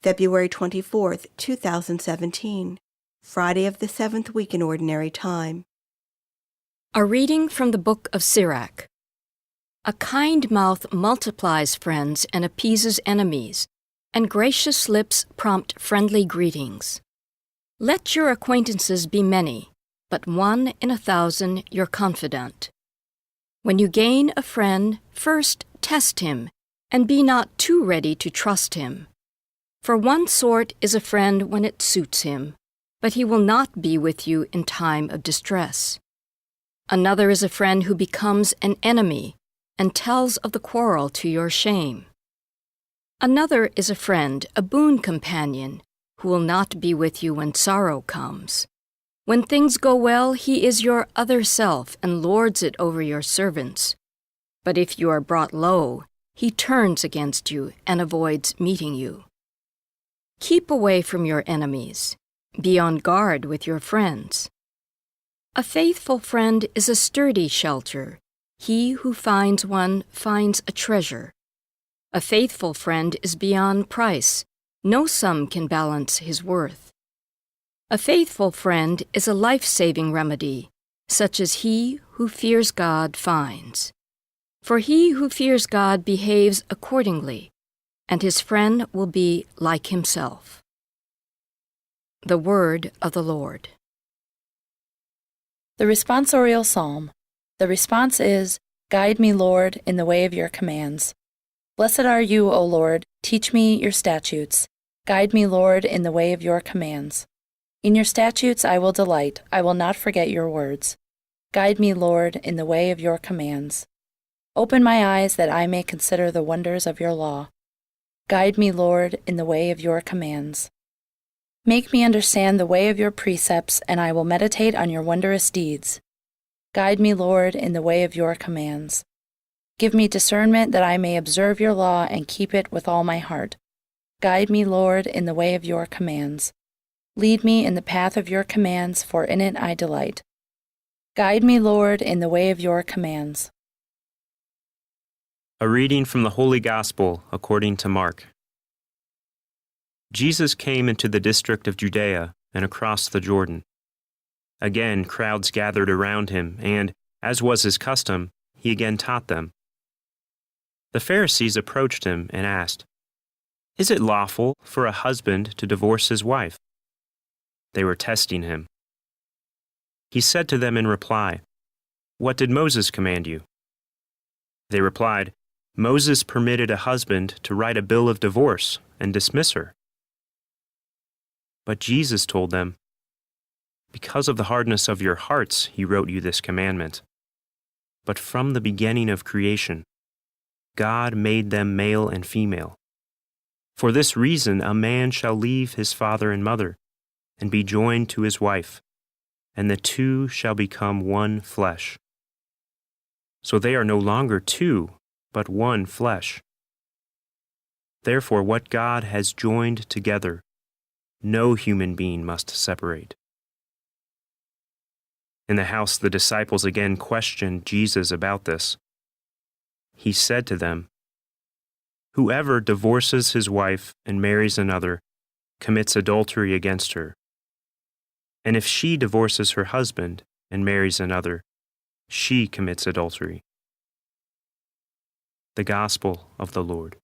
February 24th, 2017, Friday of the 7th week in Ordinary Time. A reading from the book of Sirach. A kind mouth multiplies friends and appeases enemies, and gracious lips prompt friendly greetings. Let your acquaintances be many, but 1 in 1,000 your confidant. When you gain a friend, first test him, and be not too ready to trust him. For one sort is a friend when it suits him, but he will not be with you in time of distress. Another is a friend who becomes an enemy, and tells of the quarrel to your shame. Another is a friend, a boon companion, who will not be with you when sorrow comes. When things go well, he is your other self and lords it over your servants. But if you are brought low, he turns against you and avoids meeting you. Keep away from your enemies. Be on guard with your friends. A faithful friend is a sturdy shelter. He who finds one finds a treasure. A faithful friend is beyond price. No sum can balance his worth. A faithful friend is a life-saving remedy, such as he who fears God finds. For he who fears God behaves accordingly, and his friend will be like himself. The Word of the Lord. The responsorial psalm. The response is, Guide me, Lord, in the way of your commands. Blessed are you, O Lord, teach me your statutes. Guide me, Lord, in the way of your commands. In your statutes I will delight, I will not forget your words. Guide me, Lord, in the way of your commands. Open my eyes that I may consider the wonders of your law. Guide me, Lord, in the way of your commands. Make me understand the way of your precepts, and I will meditate on your wondrous deeds. Guide me, Lord, in the way of your commands. Give me discernment that I may observe your law and keep it with all my heart. Guide me, Lord, in the way of your commands. Lead me in the path of your commands, for in it I delight. Guide me, Lord, in the way of your commands. A reading from the Holy Gospel according to Mark. Jesus came into the district of Judea and across the Jordan. Again, crowds gathered around him, and, as was his custom, he again taught them. The Pharisees approached him and asked, "Is it lawful for a husband to divorce his wife?" They were testing him. He said to them in reply, "What did Moses command you?" They replied, "Moses permitted a husband to write a bill of divorce and dismiss her." But Jesus told them, "Because of the hardness of your hearts he wrote you this commandment. But from the beginning of creation, God made them male and female. For this reason a man shall leave his father and mother, and be joined to his wife, and the two shall become one flesh. So they are no longer two, but one flesh. Therefore what God has joined together, no human being must separate." In the house the disciples again questioned Jesus about this. He said to them, "Whoever divorces his wife and marries another commits adultery against her. And if she divorces her husband and marries another, she commits adultery." The Gospel of the Lord.